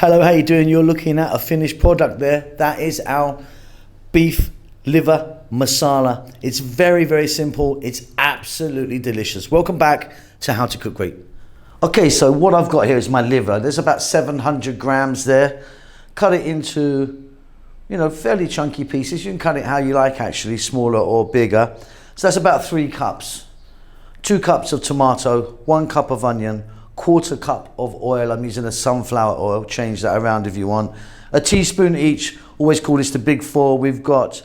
Hello, how you doing? You're looking at a finished product there. That is our beef liver masala. It's very, very simple. It's absolutely delicious. Welcome back to How to Cook Great. Okay, so what I've got here is my liver. There's about 700 grams there. Cut it into, fairly chunky pieces. You can cut it how you like, actually, smaller or bigger. So that's about 3 cups. 2 cups of tomato, 1 cup of onion, 1/4 cup of oil. I'm using a sunflower oil. Change that around if you want. A teaspoon each. Always call this the big 4. We've got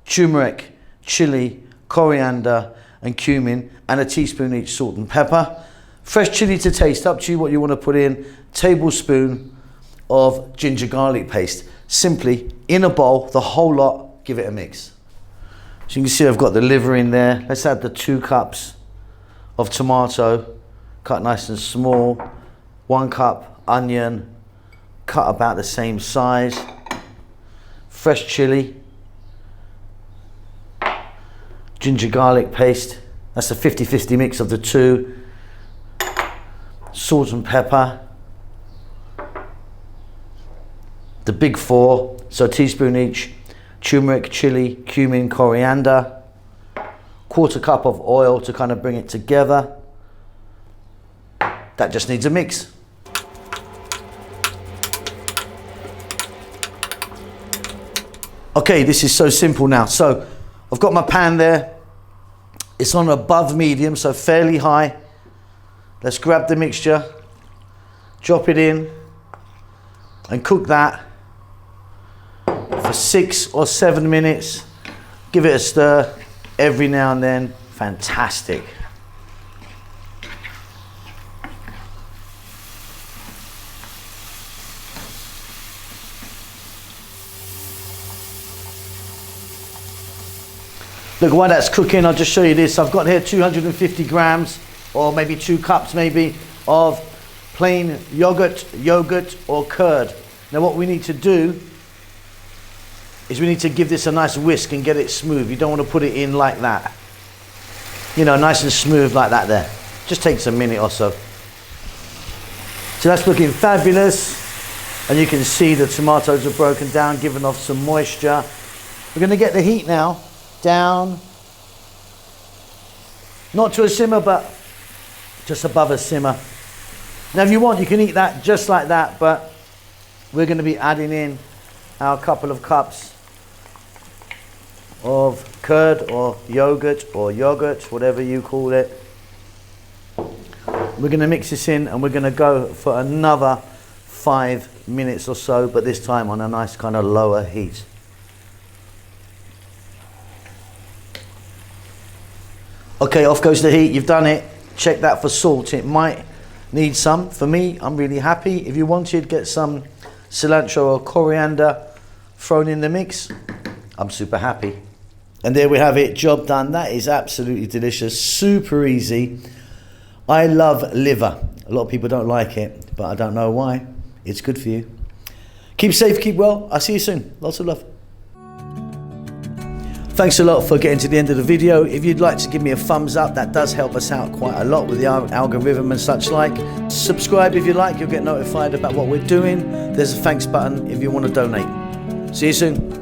turmeric, chili, coriander, and cumin, and a teaspoon each salt and pepper. Fresh chili to taste, up to you what you want to put in. Tablespoon of ginger garlic paste. Simply in a bowl, the whole lot, give it a mix. So you can see I've got the liver in there. Let's add the 2 cups of tomato, cut nice and small. 1 cup onion, cut about the same size. Fresh chili. Ginger garlic paste. That's a 50-50 mix of the 2. Salt and pepper. The big 4, so a teaspoon each. Turmeric, chili, cumin, coriander. 1/4 cup of oil to kind of bring it together. That just needs a mix. Okay, this is so simple now. So I've got my pan there. It's on above medium, so fairly high. Let's grab the mixture, drop it in, and cook that for 6 or 7 minutes. Give it a stir every now and then. Fantastic. Look, while that's cooking, I'll just show you this. I've got here 250 grams, or maybe 2 cups maybe, of plain yogurt or curd. Now what we need to do is we need to give this a nice whisk and get it smooth. You don't want to put it in like that. Nice and smooth like that there. Just takes a minute or so. So that's looking fabulous. And you can see the tomatoes are broken down, giving off some moisture. We're going to get the heat now down, not to a simmer, but just above a simmer. Now if you want, you can eat that just like that, but we're going to be adding in our couple of cups of curd or yogurt, whatever you call it. We're going to mix this in and we're going to go for another 5 minutes or so, but this time on a nice kind of lower heat. Okay, off goes the heat. You've done it. Check that for salt. It might need some. For me, I'm really happy. If you wanted, get some cilantro or coriander thrown in the mix. I'm super happy. And there we have it. Job done. That is absolutely delicious. Super easy. I love liver. A lot of people don't like it, but I don't know why. It's good for you. Keep safe, keep well. I'll see you soon. Lots of love. Thanks a lot for getting to the end of the video. If you'd like to give me a thumbs up, that does help us out quite a lot with the algorithm and such like. Subscribe if you like, you'll get notified about what we're doing. There's a thanks button if you want to donate. See you soon.